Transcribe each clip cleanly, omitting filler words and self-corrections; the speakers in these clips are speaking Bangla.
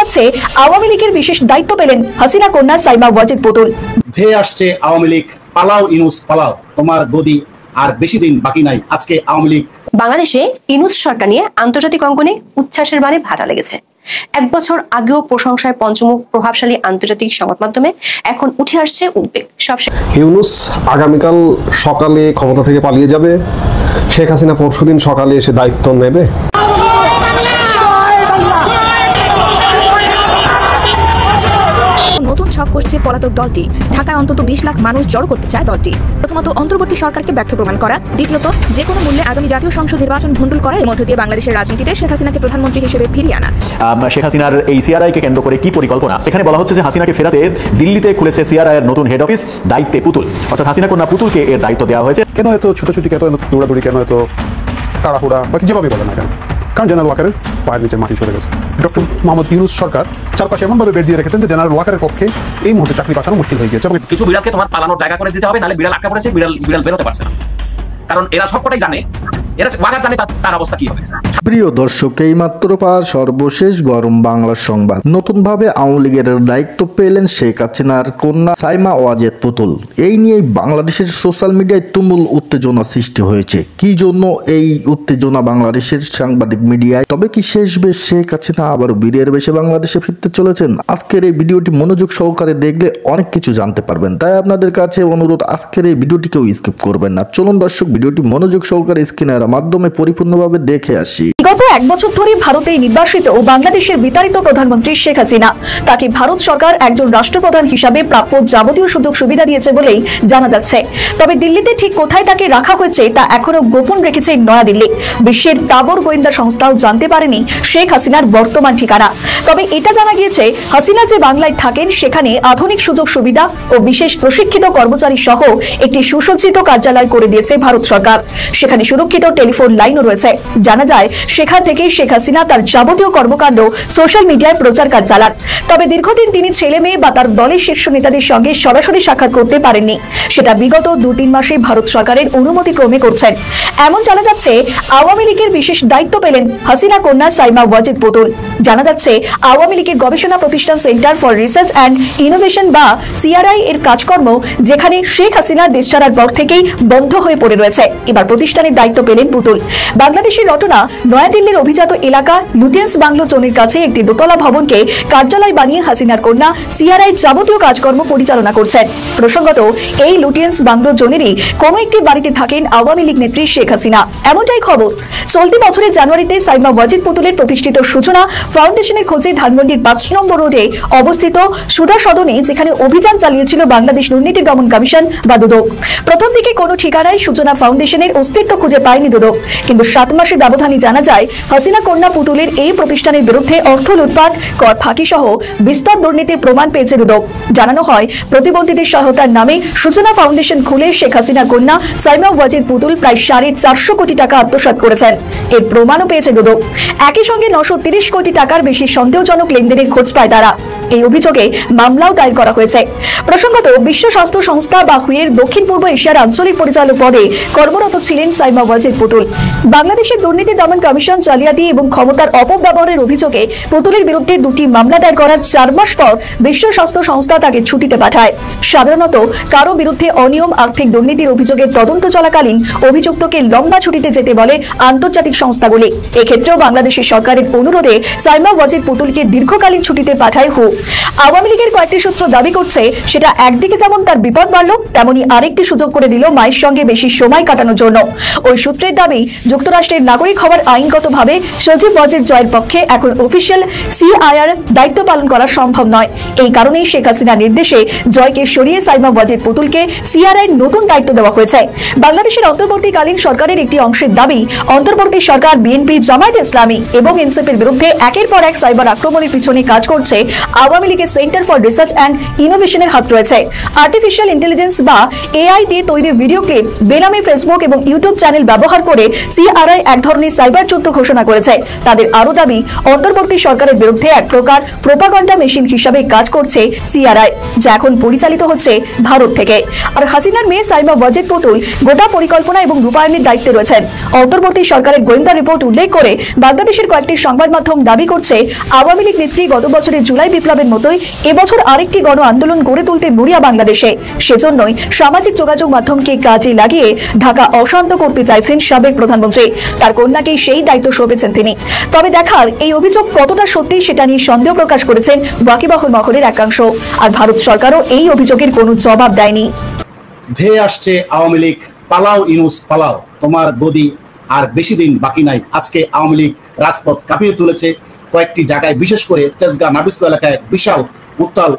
যাচ্ছে আওয়ামী লীগের বিশেষ দায়িত্ব পেলেন হাসিনা কন্যা সাইমা ওয়াজেদ পুতুল। ধেয়ে আসছে আওয়ামী লীগ, পালাও ইউনূস পালাও, তোমার গদি আর বেশি দিন বাকি নাই। আজকে আওয়ামী লীগ। বাংলাদেশে ইউনূস সরকার নিয়ে আন্তর্জাতিক অঙ্গনে উচ্ছ্বাসের বাণে ভাটা লেগেছে। এক বছর আগেও প্রশংসায় পঞ্চমুখ প্রভাবশালী আন্তর্জাতিক সংবাদ মাধ্যমে এখন উঠে আসছে উদ্বেগ। ইউনূস আগামীকাল সকালে ক্ষমতা থেকে পালিয়ে যাবে, শেখ হাসিনা পরশুদিন সকালে এসে দায়িত্ব নেবে। নতুন ছক করছে পলাতক দলটি। ঢাকায় অন্তত 20 লাখ মানুষ জড়ো করতে চায় দলটি। প্রথমত অন্তর্বর্তী সরকারকে ব্যর্থ প্রমাণ করা, দ্বিতীয়ত যে কোনো মূল্যে আগামী জাতীয় সংসদ নির্বাচন ভণ্ডুল করা, এর মধ্য দিয়ে বাংলাদেশের রাজনীতিতে শেখ হাসিনাকে প্রধানমন্ত্রী হিসেবে ফিরিয়ে আনা। শেখ হাসিনার এই সিআরআইকে কেন্দ্র করে কি পরিকল্পনা? এখানে বলা হচ্ছে যে হাসিনাকে ফেরাতে দিল্লিতে খুলেছে সিআরআই এর নতুন হেড অফিস, দায়িত্বে পুতুল, অর্থাৎ হাসিনা কন্যা পুতুলকে এর দায়িত্ব দেওয়া হয়েছে। কেন এত ছুটাছুটি, কেন এত দৌড়াদৌড়ি, কেন এত তাড়াহুড়া, বাকি যেভাবে বলে না কেন? কারণ জেনারেল ওয়াকারের পায়ের নিচে মাটি সরে গেছে। ডক্টর মোহাম্মদ ইউনূস সরকার চারপাশে এমনভাবে বের দিয়ে রেখেছেন যে জেনারেল ওয়াকারের পক্ষে এই মুহূর্তে চাকরি বাঁচানো মুশকিল হয়ে গিয়েছে। কিছু বিড়ালকে তোমার পালানোর জায়গা করে দিতে হবে, নাহলে বিড়াল আটকা পড়েছে, বিড়াল বেরোতে পারছে না, কারণ এরা সবকটাই জানে, এরা ওয়াকার জানে তার অবস্থা কি হবে। প্রিয় দর্শক, এই মাত্র পাওয়া সর্বশেষ গরম বাংলা সংবাদ। নতুনভাবে আওয়ামী লীগের দায়িত্ব পেলেন শেখ হাসিনার কন্যা সাইমা ওয়াজেদ পুতুল। এই নিয়ে বাংলাদেশের সোশ্যাল মিডিয়ায় তুমুল উত্তেজনা সৃষ্টি হয়েছে। কি জন্য এই উত্তেজনা বাংলাদেশের সাংবাদিক মিডিয়ায়? তবে কি শেষ বেশ শেখ হাসিনা আবার বীরের বেশে বাংলাদেশে ফিরতে চলেছেন? আজকের এই ভিডিওটি মনোযোগ সহকারে দেখলে অনেক কিছু জানতে পারবেন। তাই আপনাদের কাছে অনুরোধ, আজকের এই ভিডিওটিকেও স্কিপ করবেন না। চলুন দর্শক, ভিডিওটি মনোযোগ সহকারে স্ক্রিনের মাধ্যমে পরিপূর্ণভাবে দেখে আসি। গত এক বছর ধরে ভারতে নির্বাসিত ও বাংলাদেশের বিতাড়িত প্রধানমন্ত্রী শেখ হাসিনা, তাকে ভারত সরকার একজন রাষ্ট্রপ্রধান হিসাবে প্রাপ্য যাবতীয় সুযোগ সুবিধা দিয়েছে বলেই জানা যাচ্ছে। তবে দিল্লিতে ঠিক কোথায় তাকে রাখা হয়েছে তা এখনো গোপন রেখেছে নয়াদিল্লি। বিশ্বের তাবর গোয়েন্দা সংস্থাও জানতে পারেনি শেখ হাসিনার বর্তমান ঠিকানা। তবে এটা জানা গিয়েছে, হাসিনা যে বাংলায় থাকেন সেখানে আধুনিক সুযোগ সুবিধা ও বিশেষ প্রশিক্ষিত কর্মচারী সহ একটি সুসজ্জিত কার্যালয় করে দিয়েছে ভারত সরকার। সেখানে সুরক্ষিত টেলিফোন লাইনও রয়েছে। জানা যায়, সেখান থেকে শেখ হাসিনা তার যাবতীয় কর্মকাণ্ড সোশ্যাল মিডিয়ায় প্রচার কাজ চালান। তবে দীর্ঘদিন তিনি ছেলে মেয়ে বা তার দলের শীর্ষ নেতাদের সঙ্গে সরাসরি সাক্ষাৎ করতে পারেননি। সেটা বিগত 2-3 মাসে ভারত সরকারের অনুমতি ক্রমে করছেন। এমন জানা যাচ্ছে, আওয়ামী লীগের বিশেষ দায়িত্ব পেলেন হাসিনা কন্যা সাইমা ওয়াজেদ পুতুল। জানা যাচ্ছে, আওয়ামী লীগের গবেষণা প্রতিষ্ঠান centre for research and innovation বা সিআরআই এর কাজকর্ম, যেখানে শেখ হাসিনা দেশ ছাড়ার পর থেকেই বন্ধ হয়ে পড়ে রয়েছে, এবার প্রতিষ্ঠানের দায়িত্ব পেলেন পুতুল। বাংলাদেশের রটনা নয়াদিল্লির অভিজাত এলাকা লুটিয়েন্স বাংলো জোনের কাছে একটি দোতলা ভবনকে কার্যালয় বানিয়ে হাসিনার কন্যা সিআরআই যাবতীয় কাজকর্ম পরিচালনা করছেন। প্রসঙ্গত, এই লুটিয়েন্স বাংলো জোনেরই কোনো একটি বাড়িতে থাকেন আওয়ামী লীগ নেত্রী শেখ হাসিনা, এমনটাই খবর। চলতি বছরের জানুয়ারিতে সাইমা ওয়াজেদ পুতুলের প্রতিষ্ঠিত সূচনা ফাউন্ডেশনের খোঁজে ধানমন্ডির 5 নম্বর রোডে অবস্থিত সুধা সদনে, যেখানে অভিযান চালিয়েছিল বাংলাদেশ দুর্নীতি দমন কমিশন বা দুদক। প্রথম দিকে কোনো ঠিকানায় সূচনা ফাউন্ডেশনের অস্তিত্ব খুঁজে পায়নি দুদক, কিন্তু 7 মাসের ব্যবধানে জানা যায়, হাসিনা কন্যা পুতুলের এই প্রতিষ্ঠানের বিরুদ্ধে অর্থ লুটপাট, কর ফাঁকি সহ বিস্তর দুর্নীতির প্রমাণ পেয়েছে দুদক। জানানো হয়, প্রতিবন্ধীদের সহায়তার নামে সূচনা ফাউন্ডেশন খুলে শেখ হাসিনা কন্যা সাইমা ওয়াজেদ পুতুল প্রায় 450 কোটি টাকা আত্মসাৎ করেছেন। এর প্রমাণও পেয়েছে দুদক। একই সঙ্গে 930 কোটি টাকার বেশি সন্দেহজনক লেনদেনের খোঁজ পায় তারা। এই অভিযোগে মামলাও দায়ের করা হয়েছে। প্রসঙ্গত, বিশ্ব স্বাস্থ্য সংস্থা বা হুয়ের দক্ষিণ পূর্ব এশিয়ার আঞ্চলিক পরিচালক পদে কর্মরত ছিলেন সাইমা ওয়াজেদ পুতুল। বাংলাদেশের দুর্নীতি দমন কমিশন জালিয়াতি এবং ক্ষমতার অপব্যবহারের অভিযোগে পুতুলের বিরুদ্ধে 2টি মামলা দায়ের করার 4 মাস পর বিশ্ব স্বাস্থ্য সংস্থা তাকে ছুটিতে পাঠায়। সাধারণত কারো বিরুদ্ধে অনিয়ম, আর্থিক দুর্নীতির অভিযোগের তদন্ত চলাকালীন অভিযুক্তকে লম্বা ছুটিতে যেতে বলে আন্তর্জাতিক সংস্থাগুলি। এক্ষেত্রেও বাংলাদেশের সরকারের অনুরোধে সাইমা ওয়াজেদ পুতুলকে দীর্ঘকালীন ছুটিতে পাঠায় হু। আওয়ামী লীগের কয়েকটি সূত্র দাবি করছে, সেটা একদিকে যেমন তার বিপদ বাড়ল, তেমনি আরেকটি সুযোগ করে দিল মায়ের সঙ্গে বেশি সময় কাটানোর জন্য। ওই সূত্রের দাবি, যুক্তরাষ্ট্রের নাগরিক হওয়ার আইনগতভাবে সজীব ওয়াজেদ জয়ের পক্ষে এখন অফিসিয়াল সিআইআর দায়িত্ব পালন করা সম্ভব নয়। এই কারণেই শেখ হাসিনার নির্দেশে জয়কে সরিয়ে সাইমা ওয়াজেদ পুতুলকে সিআরআই নতুন দায়িত্ব দেওয়া হয়েছে। বাংলাদেশের অন্তর্বর্তীকালীন সরকারের একটি অংশের দাবি, অন্তর্বর্তী সরকার বিএনপি, জামায়াতে ইসলামী এবং এনসিপির বিরুদ্ধে একের পর এক সাইবার আক্রমণের পিছনে কাজ করছে আওয়ামী লীগের সেন্টার ফর রিসার্চ অ্যান্ড ইনোভেশনের হাত রয়েছে। আর্টিফিশিয়াল ইন্টেলিজেন্স বা এআই দিয়ে তৈরি ভিডিও ক্লিপ, বেনামে ফেসবুক এবং ইউটিউব চ্যানেল ব্যবহার করে সিআরআই এক ধরনের সাইবার যুদ্ধ ঘোষণা করেছে। তাদের আরো দাবি, অন্তর্বর্তী সরকারের বিরুদ্ধে এক প্রকার প্রোপাগান্ডা মেশিন হিসাবে কাজ করছে সিআরআই, যা এখন পরিচালিত হচ্ছে ভারত থেকে। আর হাসিনার মেয়ে সাইমা ওয়াজেদ পুতুল গোটা পরিকল্পনা এবং রূপায়ণের দায়িত্বে রয়েছেন। অন্তর্বর্তী সরকারের গোয়েন্দা রিপোর্ট উল্লেখ করে বাংলাদেশের কয়েকটি সংবাদ মাধ্যম দাবি করছে, আওয়ামী লীগ নেত্রী গত বছরের জুলাই বিপ্লবের মতোই এবছর আরেকটি গণ আন্দোলন গড়ে তুলতে মরিয়া বাংলাদেশে। সেজন্যই সামাজিক যোগাযোগ মাধ্যমকে কাজে লাগিয়ে ঢাকা অশান্ত করতে চাইছেন সাবেক প্রধানমন্ত্রী। তার কন্যাকেই সেই দায়িত্ব সঁপেছেন তিনি। তবে দেখার এই অভিযোগ কতটা সত্যি সেটা নিয়ে সন্দেহ প্রকাশ করেছেন ওয়াকিবহাল মহলের একাংশ। আর ভারত সরকারও এই অভিযোগের কোনো জবাব দেয়নি। ধেয়ে আসছে আওয়ামী লীগ, পালাও ইউনূস পালাও, তোমার গদি আর বেশি দিন বাকি নাই। আজকে আওয়ামী লীগ রাজপথ কাঁপিয়ে তুলেছে। কয়েকটি জায়গায়, বিশেষ করে তেজগাঁ নাবিস্কো এলাকায় বিশাল উত্তাল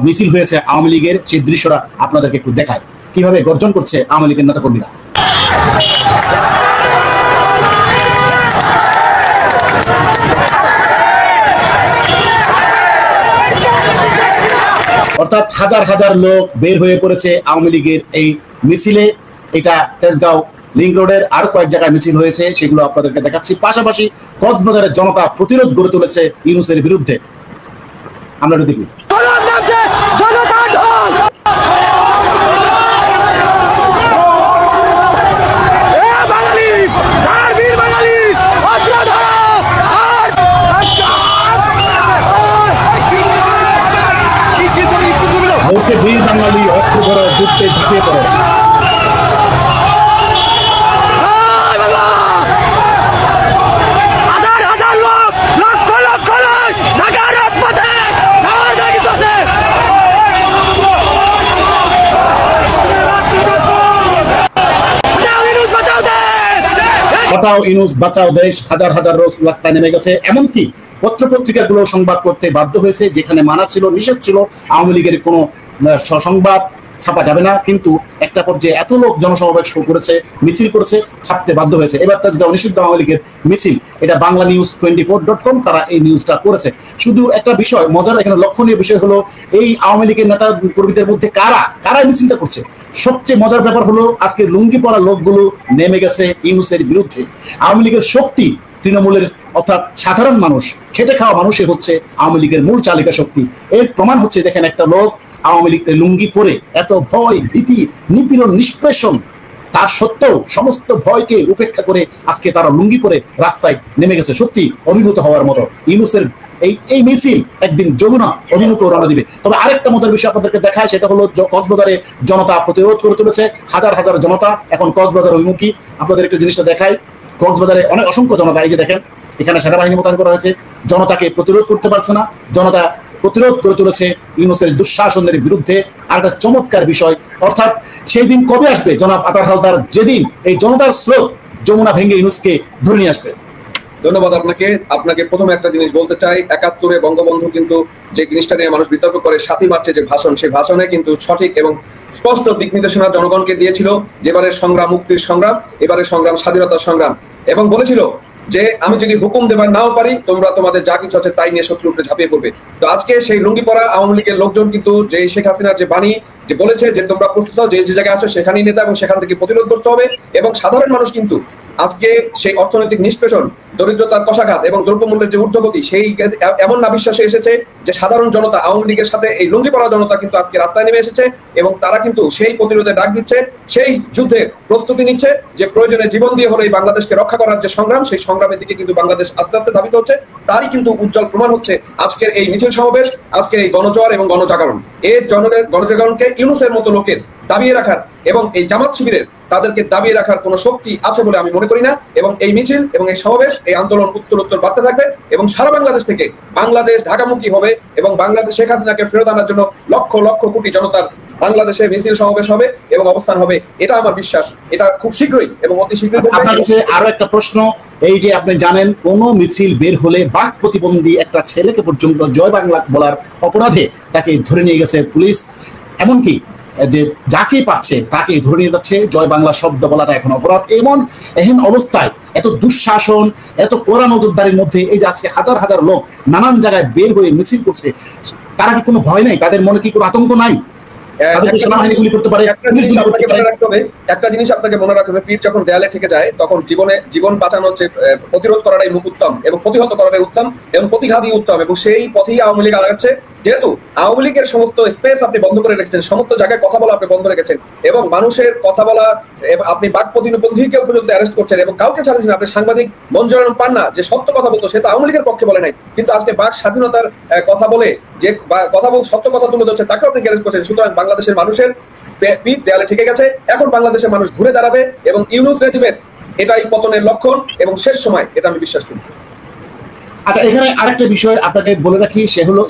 মিছিল হয়েছে আওয়ামী লীগের। সেই দৃশ্যটা আপনাদেরকে একটু দেখায়, কিভাবে গর্জন করছে আওয়ামী লীগের নেতাকর্মীরা। অর্থাৎ হাজার হাজার লোক বের হয়ে পড়েছে আওয়ামী লীগের এই মিছিলে। এটা তেজগাঁও লিংক রোডের আরো কয়েক জায়গায় মিছিল হয়েছে, সেগুলো আপনাদেরকে দেখাচ্ছি। পাশাপাশি কক্সবাজারের জনতা প্রতিরোধ গড়ে তুলেছে ইউনূসের বিরুদ্ধে। আমরা একটু দেখি। বলছে বীর বাঙালি অস্ত্র ধরো, যুদ্ধে ঝাঁপিয়ে পড়ো। হটাও ইউনূস, বাঁচাও দেশ। হাজার হাজার লোক রাস্তায় নেমে গেছে। এমনকি পত্রপত্রিকাগুলো সংবাদ করতে বাধ্য হয়েছে, যেখানে মানা ছিল, নিষেধ ছিল আওয়ামী লীগের কোনো সংবাদ ছাপা যাবে না। কিন্তু একটা পর্যায়ে এত লোক জনসমাবেশ করেছে, মিছিল করেছে, ছাপতে বাধ্য হয়েছে। এবার তেজগাঁও নিষিদ্ধ আওয়ামী লীগের মিছিল, এটা banglanews24.com তারা এই নিউজটা করেছে। শুধু একটা বিষয় মজার, এখানে লক্ষণীয় বিষয় হলো এই আওয়ামী লীগের নেতা কর্মীদের মধ্যে কারা মিছিলটা করছে। সবচেয়ে মজার ব্যাপার হলো আজকে লুঙ্গি পরা লোকগুলো নেমে গেছে ইউনূসের বিরুদ্ধে। আওয়ামী লীগের শক্তি তৃণমূলের, অর্থাৎ সাধারণ মানুষ, খেটে খাওয়া মানুষই হচ্ছে আওয়ামী লীগের মূল চালিকা শক্তি। এর প্রমাণ হচ্ছে, দেখেন একটা লোক আওয়ামী লীগ লুঙ্গি পরে, এত ভয়, ভীতি, নিপীড়ন, নিষ্পেষণ তার সত্ত্বেও সমস্ত ভয়কে উপেক্ষা করে আজকে তারা লুঙ্গি পরে রাস্তায় নেমে গেছে। সত্যি অভিভূত হওয়ার মতো। ইউনূসের এই মিছিল একদিন যমুনা অভিমুখে রওনা দিবে। তবে আরেকটা মজার বিষয় আপনাদেরকে দেখায়, সেটা হলো কক্সবাজারে জনতা প্রতিরোধ করে তুলেছে। হাজার হাজার জনতা এখন কক্সবাজার অভিমুখী। আপনাদের একটা জিনিসটা দেখায়, কক্সবাজারে অনেক অসংখ্য জনতা, এই যে দেখেন এখানে সেনাবাহিনী মোতায়েন করা হয়েছে। জনতাকে প্রতিরোধ করতে পারছে না, জনতা প্রতিরোধ করে তুলেছে ইউনূসের দুঃশাসনের বিরুদ্ধে। আর একটা চমৎকার বিষয়, অর্থাৎ সেই দিন কবে আসবে জনাব আতার হালদার, যেদিন এই জনতার স্রোত যমুনা ভেঙে ইউনূসকে ধরে নিয়ে আসবে। ধন্যবাদ আপনাকে প্রথমে একটা জিনিস বলতে চাই। 71-এ বঙ্গবন্ধু কিন্তু যে জিনিসটা নিয়ে মানুষ বিতর্ক করে, 7ই মার্চে যে ভাষণ, সেই ভাষণে কিন্তু সঠিক এবং স্পষ্ট দিক নির্দেশনা জনগণকে দিয়েছিল। যেবারের সংগ্রাম মুক্তির সংগ্রাম, এবারের সংগ্রাম স্বাধীনতার সংগ্রাম, এবং বলেছিল যে আমি যদি হুকুম দেবার নাও পারি, তোমরা তোমাদের যা কিছু আছে তাই নিয়ে শত্রুর উপরে ঝাঁপিয়ে পড়বে। তো আজকে সেই লুঙ্গি পরা আওয়ামী লীগের লোকজন কিন্তু যে শেখ হাসিনার যে বাণী, যে বলেছে যে তোমরা প্রস্তুত হও, যে জায়গায় আসো সেখানেই নেতা, এবং সেখান থেকে প্রতিরোধ করতে হবে। এবং সাধারণ মানুষ কিন্তু আজকে সেই অর্থনৈতিক নিষ্পেষণ, দরিদ্রতার কষাঘাত এবং দ্রব্যমূল্যের যে ঊর্ধ্বগতি, সেই এমন না বিশ্বাসে এসেছে যে সাধারণ জনতা আওয়ামী লীগের সাথে এই লুঙ্গি পরা জনতা কিন্তু আজকে রাস্তায় নেমে এসেছে এবং তারা কিন্তু সেই প্রতিরোধে ডাক দিচ্ছে, সেই যুদ্ধে প্রস্তুতি নিচ্ছে, যে প্রয়োজনে জীবন দিয়ে হলো এই বাংলাদেশকে রক্ষা করার যে সংগ্রাম, সেই সংগ্রামের দিকে কিন্তু বাংলাদেশ আস্তে আস্তে ধাবিত হচ্ছে। তারই কিন্তু উজ্জ্বল প্রমাণ হচ্ছে আজকের এই মিছিল সমাবেশ, আজকের এই গণজোয়ার এবং গণজাগরণ। এই গণজাগরণকে ইউনূসের মতো লোকের দাবিয়ে রাখার এবং এই জামাত শিবিরের তাদেরকে দাবিয়ে রাখার কোনো শক্তি আছে বলে আমি মনে করি না। এবং এই মিছিল এবং এই সমাবেশ, এই আন্দোলন উত্তরোত্তর বাড়তে থাকবে এবং সারা বাংলাদেশ থেকে বাংলাদেশ ঢাকামুখী হবে এবং বাংলাদেশ শেখ হাসিনাকে ফেরত আনার জন্য লক্ষ লক্ষ কোটি জনতার বাংলাদেশে মিছিল সমাবেশ হবে এবং অবস্থান হবে। এটা আমার বিশ্বাস, এটা খুব শীঘ্রই এবং অতি শীঘ্রই। আপনার কাছে আরো একটা প্রশ্ন, এই যে আপনি জানেন কোন মিছিল বের হলে বাক প্রতিবন্ধী একটা ছেলেকে পর্যন্ত জয় বাংলা বলার অপরাধে তাকে ধরে নিয়ে গেছে পুলিশ। এমনকি যে যাকে পাচ্ছে তাকে ধরে নিয়ে যাচ্ছে। জয় বাংলা শব্দ বলাটা এখন অপরাধ। এহেন অবস্থায় এত দুঃশাসন, এত কড়া নজরদারির মধ্যে এই যে আজকে হাজার হাজার লোক নানান জায়গায় বের হয়ে মিছিল করছে, তারা কি কোনো ভয় নাই? তাদের মনে কি কোনো আতঙ্ক নাই? একটা জিনিস আপনাকে মনে রাখতে হবে, পিঠ যখন দেয়ালে ঠেকে যায় তখন জীবন বাঁচানো হচ্ছে, প্রতিরোধ করাটাই মুখ উত্তম এবং প্রতিহত করাটাই উত্তম এবং প্রতিঘাতই উত্তম, এবং সেই পথেই আওয়ামী লীগ আগাচ্ছে। যেহেতু আওয়ামী লীগের সমস্ত স্পেস আপনি বন্ধ করে রেখেছেন, সমস্ত জায়গায় কথা বলা আপনি বন্ধ রেখেছেন এবং মানুষের কথা বলা আপনি বাক প্রতিবন্ধীকেও পর্যন্ত অ্যারেস্ট করছেন এবং কাউকে ছাড়ছেন। আপনি সাংবাদিক মঞ্জুর পান না যে সত্য কথা বলতো, সে তো আওয়ামী লীগের পক্ষে বলে নাই, কিন্তু আজকে বাক স্বাধীনতার কথা বলে যে কথা বল সত্য কথা তুলে ধরছে তাকেও আপনি অ্যারেস্ট করছেন। সুতরাং বাংলাদেশের মানুষের পিঠ দেয়ালে ঠেকে গেছে। এখন বাংলাদেশের মানুষ ঘুরে দাঁড়াবে এবং ইউনূস রেজিমের এটাই পতনের লক্ষণ এবং শেষ সময়, এটা আমি বিশ্বাস করি। আচ্ছা, এখানে আরেকটা বিষয় আপনাকে বলে রাখি,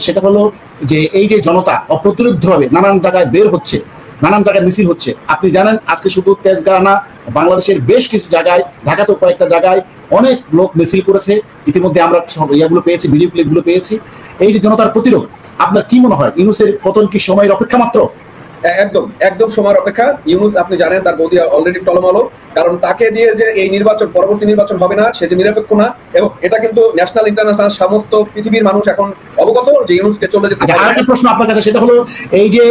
সেটা হলো যে এই যে জনতা অপ্রতিরোধ্যভাবে নানান জায়গায় বের হচ্ছে, নানান জায়গায় মিছিল হচ্ছে। আপনি জানেন আজকে শুধু তেজগাঁ না, বাংলাদেশের বেশ কিছু জায়গায়, ঢাকাতেও কয়েকটা জায়গায় অনেক লোক মিছিল করেছে। ইতিমধ্যে আমরা ইয়াগুলো পেয়েছি, ভিডিও ক্লিপগুলো পেয়েছি। এই যে জনতার প্রতিরোধ, আপনার কি মনে হয় ইউনূসের পতন কি সময়ের অপেক্ষা মাত্র? একদম সময়ের অপেক্ষা। ইউনূস আপনি জানেন তার গদি অলরেডি টলমলো, কারণ তাকে দিয়ে যে এই নির্বাচন, পরবর্তী নির্বাচন হবে না, সে যে নিরপেক্ষ না, এবং এটা কিন্তু ন্যাশনাল ইন্টারন্যাশনাল সমস্ত পৃথিবীর মানুষ এখন অবগত যে ইউনূসকে চলে যেতে। আরেকটা প্রশ্ন আপনার কাছে, সেটা হলো এই যে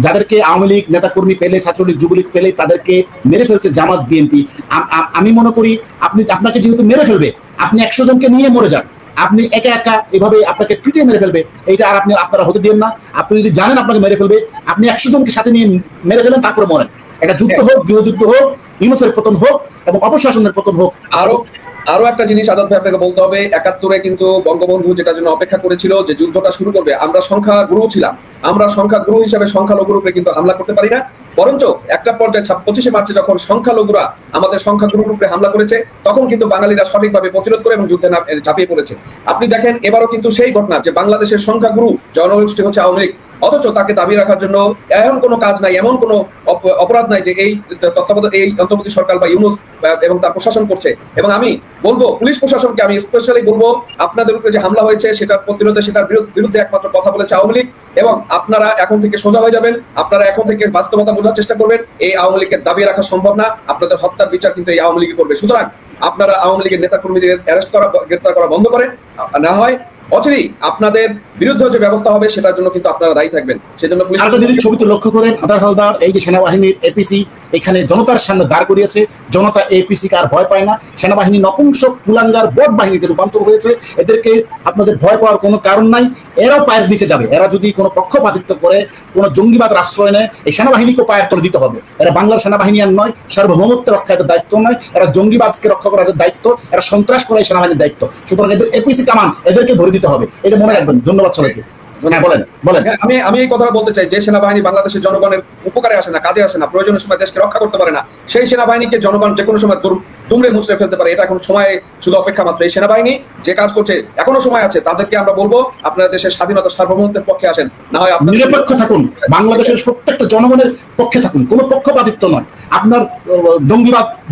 যাদেরকে আওয়ামী লীগ নেতাকর্মী পেলে, ছাত্রলীগ যুবলীগ পেলে তাদেরকে মেরে ফেলছে জামাত বিএনপি, আমি মনে করি আপনাকে যেহেতু মেরে ফেলবে, আপনি 100 জনকে নিয়ে মরে যান, আপনি একা একা এভাবে আপনাকে পিটিয়ে মেরে ফেলবে, এইটা আর আপনারা হতে দিন না। আপনি যদি জানেন আপনাকে মেরে ফেলবে, আপনি 100 জনকে সাথে নিয়ে মেরে ফেলেন, তারপরে মরেন। এটা যুদ্ধ হোক, গৃহযুদ্ধ হোক, ইউনূসের পতন হোক এবং অপশাসনের পতন হোক। আরো একটা জিনিস আজাদ ভাই আপনাকে বলতে হবে, 71-এ কিন্তু বঙ্গবন্ধু যেটার জন্য অপেক্ষা করেছিল যে যুদ্ধটা শুরু করবে, আমরা সংখ্যাগুরু ছিলাম, আমরা সংখ্যাগুরু হিসেবে সংখ্যালঘুর উপরে কিন্তু হামলা করতে পারি না। বরঞ্চ একটা পর্যায়ে 25শে মার্চে যখন সংখ্যালঘুরা আমাদের সংখ্যাগুরুর উপরে হামলা করেছে, তখন কিন্তু বাঙালিরা সঠিকভাবে প্রতিরোধ করে এবং যুদ্ধে ঝাঁপিয়ে পড়েছে। আপনি দেখেন এবারও কিন্তু সেই ঘটনা, যে বাংলাদেশের সংখ্যাগুরু জনগোষ্ঠী হচ্ছে আওয়ামী লীগ, অথচ তাকে দাবি রাখার জন্য এমন কোনো কাজ নাই, এমন কোনো অপরাধ নাই যে এই তত্ত্বাবধায়ক এই অন্তর্বর্তী সরকার বা ইউনূস এবং তার প্রশাসন করছে। এবং আমি বলবো পুলিশ প্রশাসনকে, আমি স্পেশালি বলবো, আপনাদের উপরে যে হামলা হয়েছে সেটার প্রতিরোধে, সেটার বিরুদ্ধে একমাত্র কথা বলেছে আওয়ামী লীগ, এবং আপনারা এখন থেকে সোজা হয়ে যাবেন, আপনারা এখন থেকে বাস্তবতা বোঝার চেষ্টা করবেন। এই আওয়ামী লীগকে দাবি রাখা সম্ভব না, আপনাদের হত্যার বিচার কিন্তু এই আওয়ামী লীগ করবে। সুতরাং আপনারা আওয়ামী লীগের নেতা কর্মীদের অ্যারেস্ট করা, গ্রেফতার করা বন্ধ করেন, না হয় অচিরেই আপনাদের বিরুদ্ধে যে ব্যবস্থা হবে সেটার জন্য কিন্তু আপনারা দায়ী থাকবেন। সেজন্য ছবিতে লক্ষ্য করেন, আদার হালদার এই যে সেনাবাহিনীর এপিসি এখানে জনতার সামনে দাঁড় করিয়েছে, জনতা এপিসি কার ভয় পায় না। সেনাবাহিনী নপুংসক কুলাঙ্গার বট বাহিনীতে রূপান্তর হয়েছে, এদেরকে আপনাদের ভয় পাওয়ার কোনো কারণ নাই। এরাও পায়ের নিচে যাবে, এরা যদি কোনো পক্ষপাতিত্ব করে, কোনো জঙ্গিবাদ আশ্রয় নেয়, এই সেনাবাহিনীকে পায়ের তলে দিতে হবে। এরা বাংলার সেনাবাহিনী আর নয়, সার্বভৌমত্বের রক্ষা এদের দায়িত্ব নয়, এরা জঙ্গিবাদকে রক্ষা করার দায়িত্ব, এরা সন্ত্রাস করা এই সেনাবাহিনীর দায়িত্ব। সুতরাং এদের এপিসি কামান এদেরকে ভরে দিতে হবে, এটা মনে রাখবেন। ধন্যবাদ সবাইকে। আমি এই কথাটা বলতে চাই, যে সেনাবাহিনী বাংলাদেশের জনগণের উপকারে আসে না, কাজে আসে না, প্রয়োজনীয় সময় দেশকে রক্ষা করতে পারে না, সেই সেনাবাহিনীকে জনগণ যে কোনো সময় দুমড়ে মুচড়ে ফেলতে পারে। এটা এখন সময় শুধু অপেক্ষা মাত্র। এই সেনাবাহিনী যে কাজ করছে, এখনো সময় আছে, তাদেরকে আমরা বলবো আপনারা দেশের স্বাধীনতা সার্বভৌমত্বের পক্ষে আসেন, না হয় আপনি নিরপেক্ষ থাকুন, বাংলাদেশের প্রত্যেকটা জনগণের পক্ষে থাকুন, কোনো পক্ষপাতিত্ব নয়। আপনার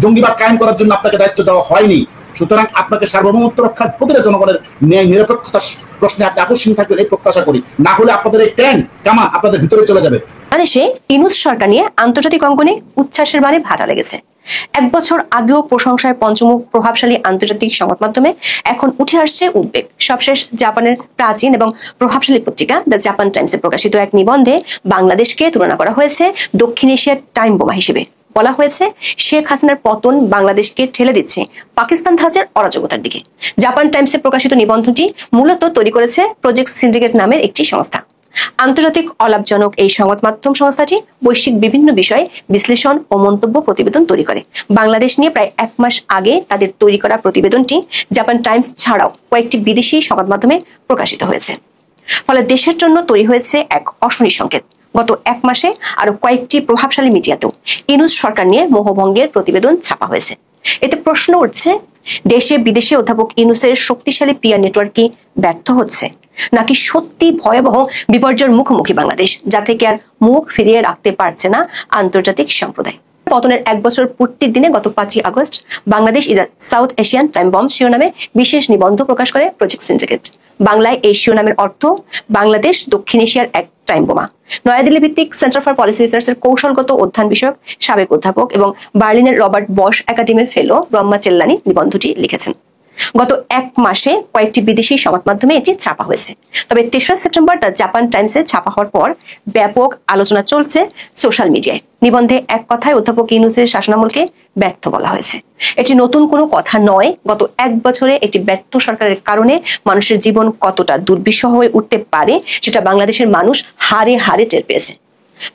জঙ্গিবাদ কায়েম করার জন্য আপনাকে দায়িত্ব দেওয়া হয়নি। সুতরাং আপনাকে সার্বভৌমত্ব রক্ষার প্রতিটা জনগণের ন্যায় নিরপেক্ষতার প্রশ্নে আপনি আকর্ষণ থাকবেন, এই প্রত্যাশা করি। না হলে আপনাদের এই ট্যাঙ্ক কামা আপনাদের ভিতরে চলে যাবে। বাংলাদেশে ইউনূস সরকার নিয়ে আন্তর্জাতিক অঙ্গনে উচ্ছ্বাসের বাণী ভাটা লেগেছে। 1 বছর আগেও প্রশংসায় পঞ্চমুখ প্রভাবশালী আন্তর্জাতিক সংবাদ মাধ্যমে এখন উঠে আসছে উদ্বেগ। সবশেষ জাপানের প্রাচীন এবং প্রভাবশালী পত্রিকা দ্য জাপান টাইমসে প্রকাশিত এক নিবন্ধে বাংলাদেশকে তুলনা করা হয়েছে দক্ষিণ এশিয়ার টাইম বোমা হিসেবে। বলা হয়েছে শেখ হাসিনার পতন বাংলাদেশকে ঠেলে দিচ্ছে পাকিস্তান ধাঁচের অরাজকতার দিকে। জাপান টাইমসে প্রকাশিত নিবন্ধটি মূলত তৈরি করেছে প্রজেক্ট সিন্ডিকেট নামের একটি সংস্থা। আন্তর্জাতিক অলাভজনক এই সংবাদ মাধ্যম সংস্থাটি বৈশ্বিক বিভিন্ন বিষয়ে বিশ্লেষণ ও মন্তব্য প্রতিবেদন তৈরি করে। বাংলাদেশ নিয়ে প্রায় 1 মাস আগে তাদের তৈরি করা প্রতিবেদনটি জাপান টাইমস ছাড়াও কয়েকটি বিদেশি সংবাদ মাধ্যমে প্রকাশিত হয়েছে। ফলে দেশের জন্য তৈরি হয়েছে এক অশনি সংকেত। গত 1 মাসে আরো কয়েকটি প্রভাবশালী মিডিয়াতেও ইউনূস সরকার নিয়ে মোহভঙ্গের প্রতিবেদন ছাপা হয়েছে। এতে প্রশ্ন উঠছে, দেশে বিদেশে অধ্যাপক ইউনূসের শক্তিশালী পিয়ার নেটওয়ার্ক কি ব্যর্থ হচ্ছে, নাকি সত্যি ভয়াবহ বিপর্যয়ের মুখোমুখি বাংলাদেশ, যা থেকে আর মুখ ফিরিয়ে রাখতে পারছে না আন্তর্জাতিক সম্প্রদায়? পতনের 1 বছর পূর্তির দিনে গত 5ই August Bangladesh is a South Asian time bomb শিরোনামে বিশেষ নিবন্ধ প্রকাশ করে প্রজেক্ট সিন্ডিকেট। বাংলায় এই শিরোনামের অর্থ বাংলাদেশ দক্ষিণ এশিয়ার এক টাইম বোমা। নয়াদিল্লি ভিত্তিক সেন্টার ফর পলিসি রিসার্চের কৌশলগত অধ্যয়ন বিষয়ক সাবেক অধ্যাপক এবং বার্লিনের রবার্ট বশ একাডেমির ফেলো ব্রহ্মা চেল্লানি নিবন্ধটি লিখেছেন। গত এক মাসে কয়েকটি বিদেশি সংবাদ মাধ্যমে এটি ছাপা হয়েছে। তবে ৩রা সেপ্টেম্বর দ্য জাপান টাইমসে ছাপা হওয়ার পর ব্যাপক আলোচনা চলছে সোশ্যাল মিডিয়ায়। নিবন্ধে এক কথায় অধ্যাপক ইউনূসের শাসনামলকে ব্যর্থ বলা হয়েছে। এটি নতুন কোনো কথা নয়। গত এক বছরে একটি ব্যর্থ সরকারের কারণে মানুষের জীবন কতটা দুর্বিষহ হয়ে উঠতে পারে সেটা বাংলাদেশের মানুষ হাড়ে হাড়ে টের পেয়েছে।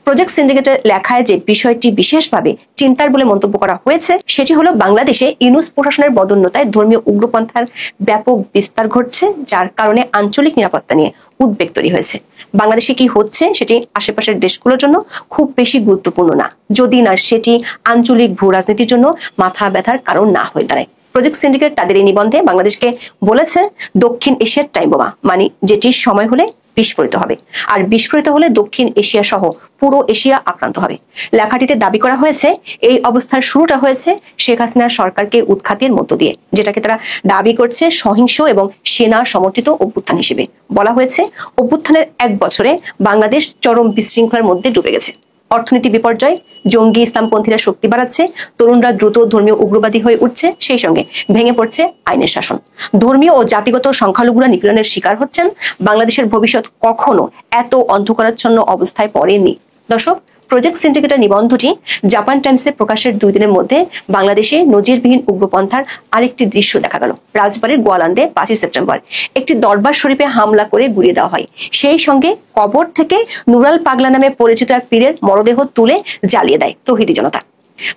প্রজেক্ট সিন্ডিকেটের লেখায় যে বিষয়টি বিশেষভাবে চিন্তার বলে মন্তব্য করা হয়েছে সেটি হলো বাংলাদেশে ইউনূস প্রশাসনের বদোন্নতায় ধর্মীয় উগ্রপন্থার ব্যাপক বিস্তার ঘটছে, যার কারণে আঞ্চলিক নিরাপত্তা নিয়ে উদ্বেগ তৈরি হয়েছে। বাংলাদেশে কি হচ্ছে সেটি আশেপাশের দেশগুলোর জন্য খুব বেশি গুরুত্বপূর্ণ না, যদি না সেটি আঞ্চলিক ভূ রাজনীতির জন্য মাথা ব্যথার কারণ না হয়ে দাঁড়ায়। প্রজেক্ট সিন্ডিকেট তাদের এই নিবন্ধে বাংলাদেশকে বলেছে দক্ষিণ এশিয়ার টাইম বোমা, মানে যেটির সময় হলে বিস্ফোরিত হবে, আর বিস্ফোরিত হলে দক্ষিণ এশিয়া সহ পুরো এশিয়া আক্রান্ত হবে। লেখাটিতে দাবি করা হয়েছে এই অবস্থার শুরুটা হয়েছে শেখ হাসিনার সরকারকে উৎখাতের মধ্য দিয়ে, যেটাকে তারা দাবি করছে সহিংস এবং সেনা সমর্থিত অভ্যুত্থান হিসেবে। বলা হয়েছে অভ্যুত্থানের এক বছরে বাংলাদেশ চরম বিশৃঙ্খলার মধ্যে ডুবে গেছে। অর্থনীতি বিপর্যয়, জঙ্গি ইসলামপন্থীরা শক্তি বাড়াচ্ছে, তরুণরা দ্রুত ধর্মীয় উগ্রবাদী হয়ে উঠছে, সেই সঙ্গে ভেঙে পড়ছে আইনের শাসন। ধর্মীয় ও জাতিগত সংখ্যালঘুরা নিপীড়নের শিকার হচ্ছেন। বাংলাদেশের ভবিষ্যৎ কখনো এত অন্ধকারাচ্ছন্ন অবস্থায় পড়েনি। দর্শক, প্রজেক্ট সিন্ডিকেটের নিবন্ধটি জাপান টাইমসে প্রকাশের 2 দিনের মধ্যে বাংলাদেশে নজিরবিহীন উগ্রপন্থার আরেকটি দৃশ্য দেখা গেল। রাজবাড়ির গোয়ালান্দে 5 সেপ্টেম্বর একটি দরবার শরীফে হামলা করে গুড়িয়ে দেওয়া হয়। সেই সঙ্গে কবর থেকে নুরাল পাগলা নামে পরিচিত এক পীরের মরদেহ তুলে জ্বালিয়ে দেয় তৌহিদি জনতা।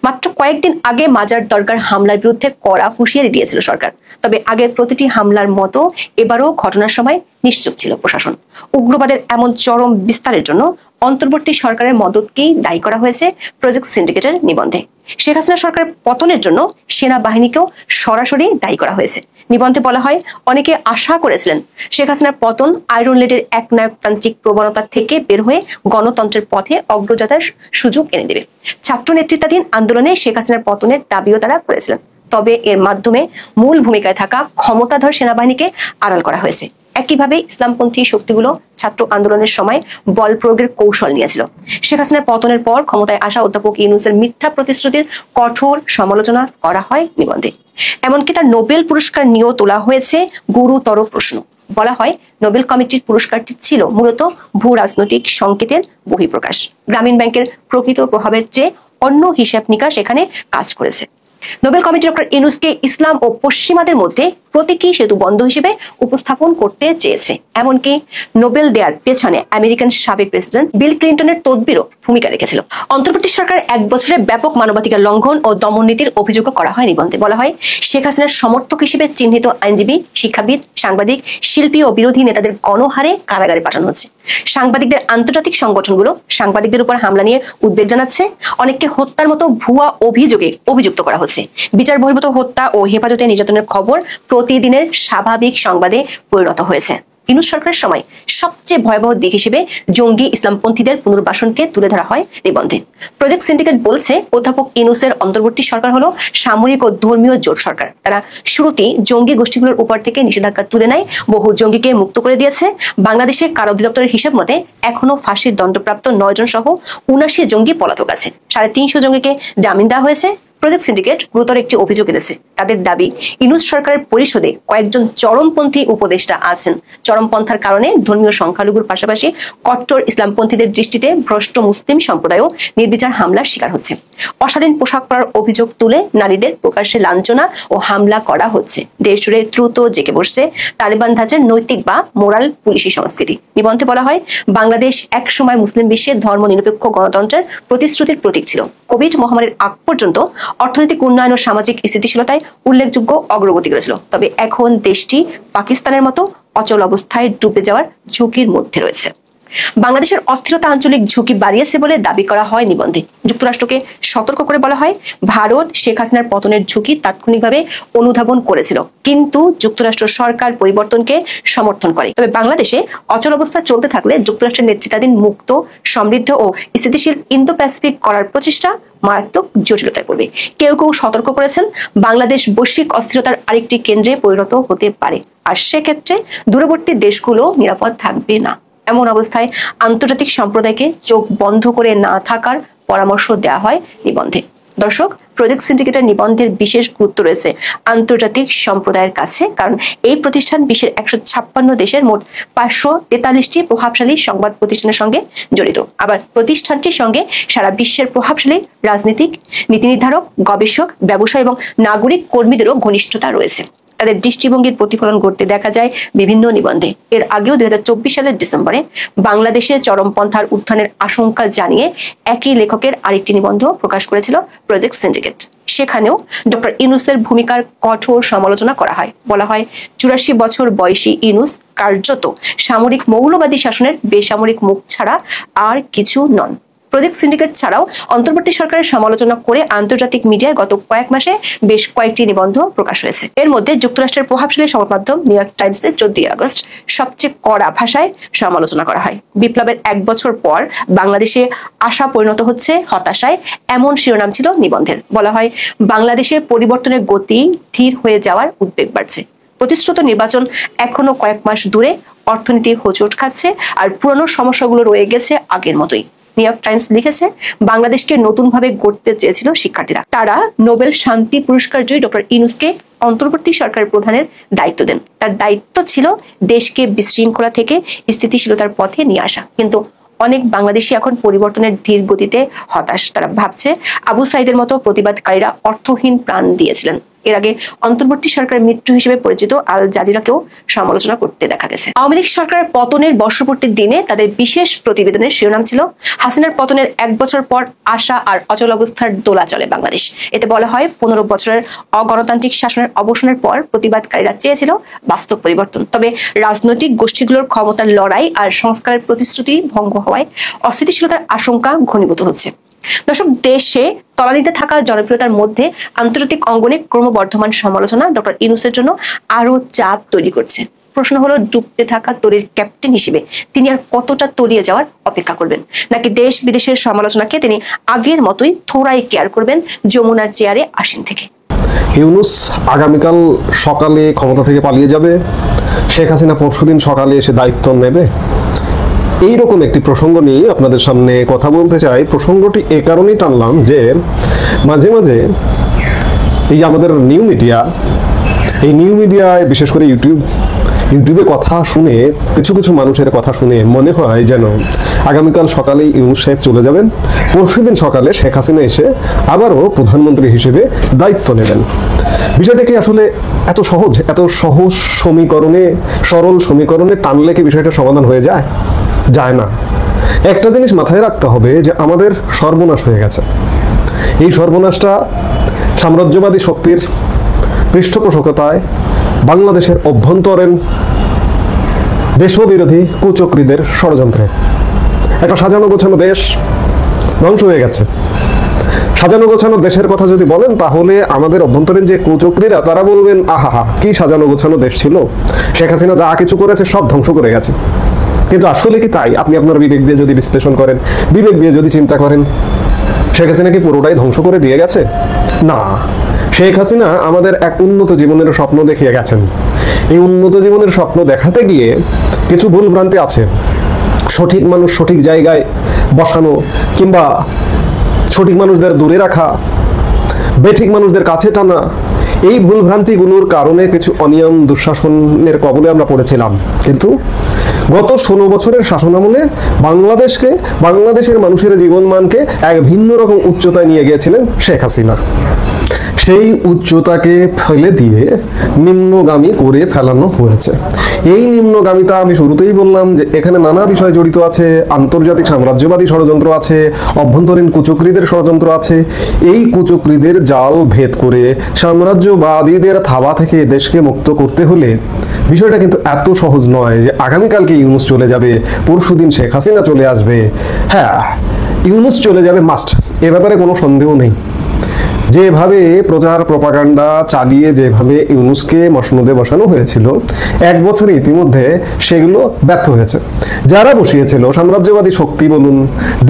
মাত্র কয়েকদিন আগে মাজার দরগার হামলার বিরুদ্ধে কড়া হুঁশিয়ারি দিয়েছিল সরকার। তবে আগের প্রতিটি হামলার মতো এবারও ঘটনার সময় নিশ্চুপ ছিল প্রশাসন। উগ্রবাদের এমন চরম বিস্তারের জন্য অন্তর্বর্তী সরকারের মদতকেই দায়ী করা হয়েছে প্রজেক্ট সিন্ডিকেটের নিবন্ধে। শেখ হাসিনা সরকারের পতনের জন্য সেনাবাহিনীকেও সরাসরি দায়ী করা হয়েছে। নিবন্ধে বলা হয় অনেকে আশা করেছিলেন শেখ হাসিনার পতন আয়রন লেডের একনায়কতান্ত্রিক প্রবণতা থেকে বের হয়ে গণতন্ত্রের পথে অগ্রযাত্রার সুযোগ এনে দেবে। ছাত্র নেতৃত্বাধীন আন্দোলনে শেখ হাসিনার পতনের দাবিও তারা করেছিলেন। তবে এর মাধ্যমে মূল ভূমিকায় থাকা ক্ষমতাধর সেনাবাহিনীকে আড়াল করা হয়েছে। একইভাবে ইসলামপন্থী শক্তিগুলো ছাত্র আন্দোলনের সময় বল প্রয়োগের কৌশল নিয়েছিল। শেখ হাসিনার পতনের পর ক্ষমতায় আসা অধ্যাপক ইউনূসের মিথ্যা প্রতিশ্রুতির কঠোর সমালোচনা করা হয় নিবন্ধে। এমনকি তার নোবেল পুরস্কার নিয়েও তোলা হয়েছে গুরুতর প্রশ্ন। বলা হয় নোবেল কমিটির পুরস্কারটি ছিল মূলত ভূ রাজনৈতিক সংকেতের বহিঃপ্রকাশ। গ্রামীণ ব্যাংকের প্রকৃত প্রভাবের চেয়ে অন্য হিসাব নিকাশ এখানে কাজ করেছে। নোবেল কমিটি ডক্টর ইউনূসকে ইসলাম ও পশ্চিমাদের মধ্যে প্রতীকী সেতু বন্ধ হিসেবে উপস্থাপন করতে চেয়েছে। এমনকি নোবেল দেওয়ার পেছনে আমেরিকান সাবেক প্রেসিডেন্ট বিল ক্লিন্টনের তদবিরও ভূমিকা রেখেছিল। অন্তর্বর্তী সরকার এক বছরে ব্যাপক মানবাধিকার লঙ্ঘন ও দমন নীতির অভিযোগ করা হয় নিবন্ধে। বলা হয় শেখ হাসিনার সমর্থক হিসেবে চিহ্নিত আইনজীবী, শিক্ষাবিদ, সাংবাদিক, শিল্পী ও বিরোধী নেতাদের গণহারে কারাগারে পাঠানো হচ্ছে। সাংবাদিকদের আন্তর্জাতিক সংগঠনগুলো সাংবাদিকদের উপর হামলা নিয়ে উদ্বেগ জানাচ্ছে। অনেককে হত্যার মতো ভুয়া অভিযোগে অভিযুক্ত করা হচ্ছে। বিচার বহির্ভূত হত্যা ও হেফাজতে নির্যাতনের খবর প্রতিদিনের স্বাভাবিক সংবাদে পরিণত হয়েছে। ইউনূস সরকারের সময় সবচেয়ে ভয়াবহ দিক হিসেবে জঙ্গি ইসলামপন্থীদের পুনর্বাসনকে তুলে ধরা হয় নিবন্ধে। প্রজেক্ট সিন্ডিকেট বলছে অধ্যাপক ইউনূসের অন্তর্বর্তী সরকার হলো সামরিক ও ধর্মীয় জোট সরকার। তারা শুরুতেই জঙ্গি গোষ্ঠীগুলোর উপর থেকে নিষেধাজ্ঞা তুলে নেয়, বহু জঙ্গিকে মুক্ত করে দিয়েছে। বাংলাদেশে কারা অধিদপ্তরের হিসাব মতে এখনো ফাঁসির দণ্ডপ্রাপ্ত 9 জন সহ 79 জঙ্গি পলাতক আছে। 350 জঙ্গিকে জামিন দেওয়া হয়েছে। প্রজেক্ট সিন্ডিকেট গুরুতর একটি অভিযোগ এনেছে। তাদের দাবি ইউনূস সরকারের পরিষদে কয়েকজন চরমপন্থী উপদেষ্টা আছেন। চরমপন্থার কারণে ধর্মীয় সংখ্যালঘুর পাশাপাশি কট্টর ইসলামপন্থীদের দৃষ্টিতে ভ্রষ্ট মুসলিম সম্প্রদায়ও নির্বিচার হামলার শিকার হচ্ছে। অশালীন পোশাক পরার অভিযোগ তুলে নারীদের প্রকাশ্যে লাঞ্ছনা ও হামলা করা হচ্ছে। দেশ জুড়ে দ্রুত জেগে বসছে তালেবান ধাঁচের নৈতিক বা মোরাল পুলিশি সংস্কৃতি। নিবন্ধে বলা হয় বাংলাদেশ এক সময় মুসলিম বিশ্বের ধর্ম নিরপেক্ষ গণতন্ত্রের প্রতিশ্রুতির প্রতীক ছিল। কোভিড মহামারীর আগ পর্যন্ত অর্থনৈতিক উন্নয়ন ও সামাজিক স্থিতিশীলতায় উল্লেখযোগ্য অগ্রগতি করেছিল। তবে এখন দেশটি পাকিস্তানের মতো অচল অবস্থায় ডুবে যাওয়ার ঝুঁকির মধ্যে রয়েছে। বাংলাদেশের অস্থিরতা আঞ্চলিক ঝুঁকি বাড়িয়েছে বলে দাবি করা হয় নিবন্ধে। যুক্তরাষ্ট্রকে সতর্ক করে বলা হয় ভারত শেখ হাসিনার পতনের ঝুঁকি তাৎক্ষণিকভাবে অনুধাবন করেছিল, কিন্তু যুক্তরাষ্ট্র সরকার পরিবর্তনকে সমর্থন করে। তবে বাংলাদেশে অচল অবস্থা চলতে থাকলে যুক্তরাষ্ট্রের নেতৃত্বাধীন মুক্ত, সমৃদ্ধ ও স্থিতিশীল ইন্দো প্যাসিফিক করার প্রচেষ্টা মারাত্মক জটিলতায় পড়বে। কেউ কেউ সতর্ক করেছেন বাংলাদেশ বৈশ্বিক অস্থিরতার আরেকটি কেন্দ্রে পরিণত হতে পারে, আর সেক্ষেত্রে দূরবর্তী দেশগুলো নিরাপদ থাকবে না। এমন অবস্থায় আন্তর্জাতিক সম্প্রদায়কে চোখ বন্ধ করে না থাকার পরামর্শ দেওয়া হয় নিবন্ধে। দর্শক, প্রজেক্ট সিন্ডিকেটের নিবন্ধের বিশেষ গুরুত্ব রয়েছে আন্তর্জাতিক সম্প্রদায়ের কাছে, কারণ এই প্রতিষ্ঠান বিশ্বের 156 দেশের মোট 543টি প্রভাবশালী সংবাদ প্রতিষ্ঠানের সঙ্গে জড়িত। আবার প্রতিষ্ঠানটির সঙ্গে সারা বিশ্বের প্রভাবশালী রাজনীতিক, নীতি নির্ধারক, গবেষক, ব্যবসায়ী এবং নাগরিক কর্মীদেরও ঘনিষ্ঠতা রয়েছে। তাদের দৃষ্টিভঙ্গির প্রতিফলন ঘটতে দেখা যায় বিভিন্ন নিবন্ধে। এর আগেও 2024 সালের ডিসেম্বরে বাংলাদেশে চরমপন্থার উত্থানের আশঙ্কা জানিয়ে একই লেখকের আরেকটি নিবন্ধ প্রকাশ করেছিল প্রজেক্ট সিন্ডিকেট। সেখানেও ডক্টর ইউনূসের ভূমিকার কঠোর সমালোচনা করা হয়। বলা হয় 84 বছর বয়সী ইউনূস কার্যত সামরিক মৌলবাদী শাসনের বেসামরিক মুখ ছাড়া আর কিছু নন। প্রজেক্ট সিন্ডিকেট ছাড়াও অন্তর্বর্তী সরকারের সমালোচনা করে আন্তর্জাতিক মিডিয়ায় গত কয়েক মাসে বেশ কয়েকটি নিবন্ধ প্রকাশ হয়েছে। এর মধ্যে যুক্তরাষ্ট্রের প্রভাবশালী সংবাদ মাধ্যম নিউ ইয়র্ক টাইমসে 14 আগস্ট সবচেয়ে কড়া ভাষায় সমালোচনা করা হয়। বিপ্লবের 1 বছর পর বাংলাদেশে আশা পরিণত হচ্ছে হতাশায়, এমন শিরোনাম ছিল নিবন্ধের। বলা হয় বাংলাদেশে পরিবর্তনের গতি ধীর হয়ে যাওয়ার উদ্বেগ বাড়ছে। প্রতিশ্রুত নির্বাচন এখনো কয়েক মাস দূরে, অর্থনীতি হোঁচট খাচ্ছে, আর পুরনো সমস্যাগুলো রয়ে গেছে আগের মতোই। নিউ ইয়র্ক টাইমস লিখেছে, বাংলাদেশকে নতুনভাবে গড়তে চেয়েছিল শিক্ষার্থীরা। তারা নোবেল শান্তি পুরস্কার জয়ী ডক্টর ইউনূসকে অন্তর্বর্তী সরকার প্রধানের দায়িত্ব দেন। তার দায়িত্ব ছিল দেশকে বিশৃঙ্খলা থেকে স্থিতিশীলতার পথে নিয়ে আসা। কিন্তু অনেক বাংলাদেশি এখন পরিবর্তনের ধীর গতিতে হতাশ। তারা ভাবছে আবু সাইদের মতো প্রতিবাদকারীরা অর্থহীন প্রাণ দিয়েছিলেন। এর আগে অন্তর্বর্তী সরকারের মৃত্যু হিসেবে পরিচিত আল জাজিরাকেও সমালোচনা করতে দেখা গেছে। আওয়ামী লীগ সরকারের পতনের বর্ষপূর্তির দিনে তাদের বিশেষ প্রতিবেদনের শিরোনাম ছিল হাসিনার পতনের 1 বছর পর আশা আর অচল অবস্থার দোলা চলে বাংলাদেশ। এতে বলা হয় 15 বছরের অগণতান্ত্রিক শাসনের অবসানের পর প্রতিবাদকারীরা চেয়েছিল বাস্তব পরিবর্তন। তবে রাজনৈতিক গোষ্ঠীগুলোর ক্ষমতার লড়াই আর সংস্কারের প্রতিশ্রুতি ভঙ্গ হওয়ায় অস্থিতিশীলতার আশঙ্কা ঘনীভূত হচ্ছে। দর্শক, দেশে তলানিতে থাকা জনপ্রিয়তার মধ্যে আন্তর্জাতিক অঙ্গনে ক্রমবর্ধমান সমালোচনা ডক্টর ইউনূসের জন্য আরো চাপ তৈরি করছে। প্রশ্ন হলো, ডুবতে থাকা তরীর ক্যাপ্টেন হিসেবে তিনি আর কতটা তলিয়ে যাওয়ার অপেক্ষা করবেন, নাকি দেশ বিদেশের সমালোচনাকে তিনি আগের মতোই থোড়াই কেয়ার করবেন যমুনার চেয়ারে আসীন থেকে। ইউনূস আগামীকাল সকালে ক্ষমতা থেকে পালিয়ে যাবে, শেখ হাসিনা পরশুদিন সকালে এসে দায়িত্ব নেবে, এইরকম একটি প্রসঙ্গ নিয়ে আপনাদের সামনে কথা বলতে চাই। প্রসঙ্গটি এ কারণেই টানলাম যে মাঝে মাঝে এই যে আমাদের নিউ মিডিয়ায় বিশেষ করে ইউটিউবে কথা শুনে, কিছু কিছু মানুষের কথা শুনে মনে হয় যেন আগামীকাল সকালে ইউনূস সাহেব চলে যাবেন, পরশুদিন সকালে শেখ হাসিনা এসে আবারও প্রধানমন্ত্রী হিসেবে দায়িত্ব নেবেন। বিষয়টা কি আসলে এত সহজ সমীকরণে, সরল সমীকরণে টানলে কি বিষয়টা সমাধান হয়ে যায়? যায় না। একটা জিনিস মাথায় রাখতে হবে যে আমাদের সর্বনাশ হয়ে গেছে। এই সর্বনাশটা সাম্রাজ্যবাদী শক্তির পৃষ্ঠপোষকতায়, বাংলাদেশের অভ্যন্তরীণ দেশবিরোধী কুচক্রীদের ষড়যন্ত্রে একটা সাজানো গোছানো দেশ ধ্বংস হয়ে গেছে। সাজানো গোছানো দেশের কথা যদি বলেন, তাহলে আমাদের অভ্যন্তরীণ যে কুচক্রীরা তারা বলবেন, আহা কি সাজানো গোছানো দেশ ছিল, শেখ হাসিনা যা কিছু করেছে সব ধ্বংস করে গেছে। কিন্তু আসলে কি তাই? আপনি আপনার বিবেক দিয়ে যদি বিশ্লেষণ করেন, বিবেক দিয়ে যদি চিন্তা করেন, শেখ হাসিনা কি পুরোটাই ধ্বংস করে দিয়ে গেছে? না, শেখ হাসিনা আমাদের এক উন্নত জীবনের স্বপ্ন দেখিয়ে গেছেন। এই উন্নত জীবনের স্বপ্ন দেখাতে গিয়ে কিছু ভুল ভ্রান্তি আছে। সঠিক মানুষ সঠিক জায়গায় বসানো, কিংবা সঠিক মানুষদের দূরে রাখা, বেঠিক মানুষদের কাছে টানা, এই ভুল ভ্রান্তিগুলোর কারণে কিছু অনিয়ম দুঃশাসনের কবলে আমরা পড়েছিলাম। কিন্তু গত 16 বছরের শাসনামলে বাংলাদেশের মানুষের জীবনমানকে এক ভিন্ন রকম উচ্চতায় নিয়ে গিয়েছিলেন শেখ হাসিনা। সেই উচ্চতাকে ফেলে দিয়ে নিম্নগামী করে ফেলানো হয়েছে। এই নিম্নগামিতা আমি শুরুতেই বললাম যে এখানে নানা বিষয় জড়িত আছে। আন্তর্জাতিক সাম্রাজ্যবাদী ষড়যন্ত্র আছে, অভ্যন্তরীণ কুচক্রীদের ষড়যন্ত্র আছে। এই কুচক্রীদের জাল ভেদ করে সাম্রাজ্যবাদীদের থাবা থেকে দেশকে মুক্ত করতে হলে বিষয়টা কিন্তু এত সহজ নয় যে আগামীকালকে ইউনূস চলে যাবে, পরশুদিন শেখ হাসিনা চলে আসবে। হ্যাঁ, ইউনূস চলে যাবে মাস্ট, এ ব্যাপারে কোনো সন্দেহ নেই। যেভাবে প্রচার প্রপাগান্ডা চালিয়ে যেভাবে ইউনূসকে মসনদে বসানো হয়েছিল, 1 বছরে ইতিমধ্যে সেগুলো ব্যর্থ হয়েছে। যারা বসিয়েছিল, সাম্রাজ্যবাদী শক্তি বলুন,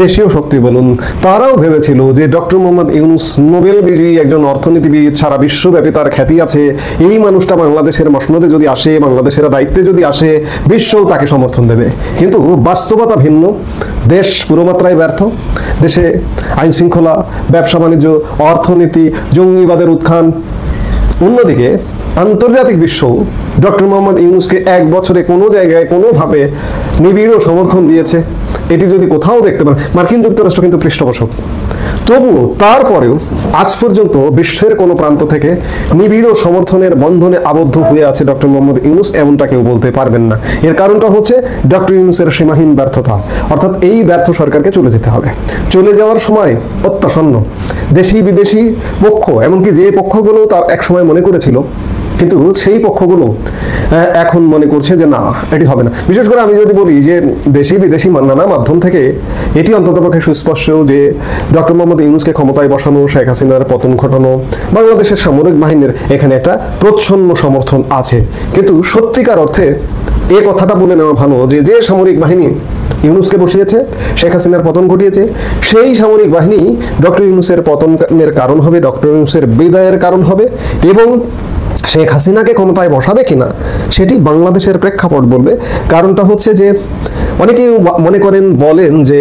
দেশীয় শক্তি বলুন, তারাও ভেবেছিল যে ডক্টর মোহাম্মদ ইউনূস নোবেল বিজয়ী একজন অর্থনীতিবিদ, সারা বিশ্বব্যাপী তার খ্যাতি আছে, এই মানুষটা বাংলাদেশের মসনদে যদি আসে, বাংলাদেশের দায়িত্বে যদি আসে, বিশ্বও তাকে সমর্থন দেবে। কিন্তু বাস্তবতা ভিন্ন। দেশ পুরোমাত্রায় ব্যর্থ। দেশে আইন শৃঙ্খলা, ব্যবসা বাণিজ্য, অর্থনীতি, জঙ্গিবাদের উত্থান। অন্যদিকে আন্তর্জাতিক বিশ্ব ডক্টর মোহাম্মদ ইউনূসকে 1 বছরে কোনো জায়গায় কোনোভাবে নিবিড় সমর্থন দিয়েছে, এটি যদি কোথাও দেখতে পান। মার্কিন যুক্তরাষ্ট্র কিন্তু পৃষ্ঠপোষক। তবুও তারপরেও আজ পর্যন্ত বিশ্বের কোনো প্রান্ত থেকে নিবিড় সমর্থনের বন্ধনে আবদ্ধ হয়ে আছে ডক্টর মোহাম্মদ ইউনূস, এমনটা কেউ বলতে পারবেন না। এর কারণটা হচ্ছে ডক্টর ইউনূসের সীমাহীন ব্যর্থতা। অর্থাৎ এই ব্যর্থ সরকারকে চলে যেতে হবে। চলে যাওয়ার সময় অত্যাসন্ন। দেশি বিদেশি পক্ষ, এমনকি যে পক্ষগুলো তার এক সময় মনে করেছিল, কিন্তু সেই পক্ষগুলো এখন মনে করছে যে না, এটি হবে না। বিশেষ করে আমি যদি বলি যে দেশি বিদেশি নানা মাধ্যম থেকে এটি অন্ততপক্ষে সুস্পষ্ট যে ডক্টর মোহাম্মদ ইউনূসকে ক্ষমতায় বসানো, শেখ হাসিনার পতন ঘটানো, বাংলাদেশের সামরিক বাহিনীর এখানে একটা প্রচ্ছন্ন সমর্থন আছে। কিন্তু সত্যিকার অর্থে এ কথাটা বলে নেওয়া ভালো যে যে সামরিক বাহিনী ইউনূসকে বসিয়েছে, শেখ হাসিনার পতন ঘটিয়েছে, সেই সামরিক বাহিনী ডক্টর ইউনূসের পতনের কারণ হবে, ডক্টর ইউনূসের বিদায়ের কারণ হবে, এবং শেখ হাসিনাকে ক্ষমতায় বসাবে কিনা সেটি বাংলাদেশের প্রেক্ষাপট বলবে। কারণটা হচ্ছে যে অনেকেই মনে করেন, বলেন যে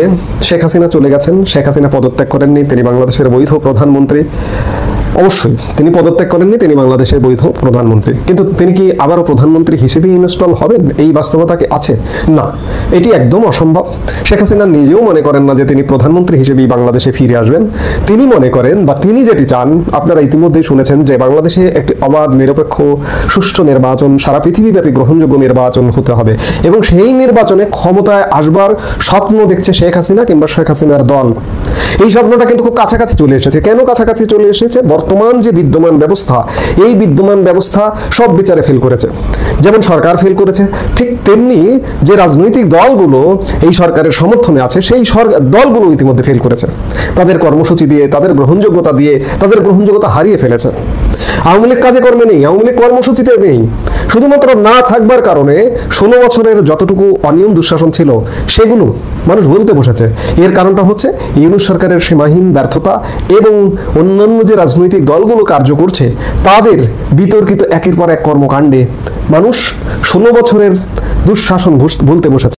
শেখ হাসিনা চলে গেছেন, শেখ হাসিনা পদত্যাগ করেননি, তিনি বাংলাদেশের বৈধ প্রধানমন্ত্রী। অবশ্যই তিনি পদত্যাগ করেননি, তিনি বাংলাদেশের বৈধ প্রধানমন্ত্রী। কিন্তু তিনি কি আবারও প্রধানমন্ত্রী হিসেবে ইনস্টল হবেন? এই বাস্তবতা কি আছে? না, এটি একদম অসম্ভব। শেখ হাসিনা নিজেও মনে করেন না যে তিনি প্রধানমন্ত্রী হিসেবেই বাংলাদেশে ফিরে আসবেন। তিনি মনে করেন, বা তিনি যেটি চান, আপনারা ইতিমধ্যেই শুনেছেন যে বাংলাদেশে একটি অবাধ, নিরপেক্ষ, সুষ্ঠু নির্বাচন, সারা পৃথিবীব্যাপী গ্রহণযোগ্য নির্বাচন হতে হবে, এবং সেই নির্বাচনে ক্ষমতায় আসবার স্বপ্ন দেখছে শেখ হাসিনা কিংবা শেখ হাসিনার দল। এই স্বপ্নটা কিন্তু খুব কাছাকাছি চলে এসেছে। কেন কাছাকাছি চলে এসেছে? বর্তমান যে বিদ্যমান ব্যবস্থা, এই বিদ্যমান ব্যবস্থা সব বিচারে ফেল করেছে। যেমন সরকার ফেল করেছে, ঠিক তেমনি যে রাজনৈতিক দলগুলো এই সরকারের সমর্থনে আছে, সেই দলগুলো ইতিমধ্যে ফেল করেছে। তাদের কর্মসূচি দিয়ে, তাদের গ্রহণযোগ্যতা দিয়ে তাদের গ্রহণযোগ্যতা হারিয়ে ফেলেছে। আওয়ামী লীগ কাজে কর্মে নেই, আওয়ামী লীগ কর্মসূচিতে নেই। শুধুমাত্র না থাকবার কারণে 16 বছরের যতটুকু অনিয়ম দুঃশাসন ছিল সেগুলো মানুষ ভুলতে বসেছে। এর কারণটা হচ্ছে ইউনূস সরকারের সীমাহীন ব্যর্থতা, এবং অন্যান্য যে রাজনৈতিক দলগুলো কার্য করছে তাদের বিতর্কিত একের পর এক কর্মকাণ্ডে মানুষ 16 বছরের দুঃশাসন ভুলতে বসেছে।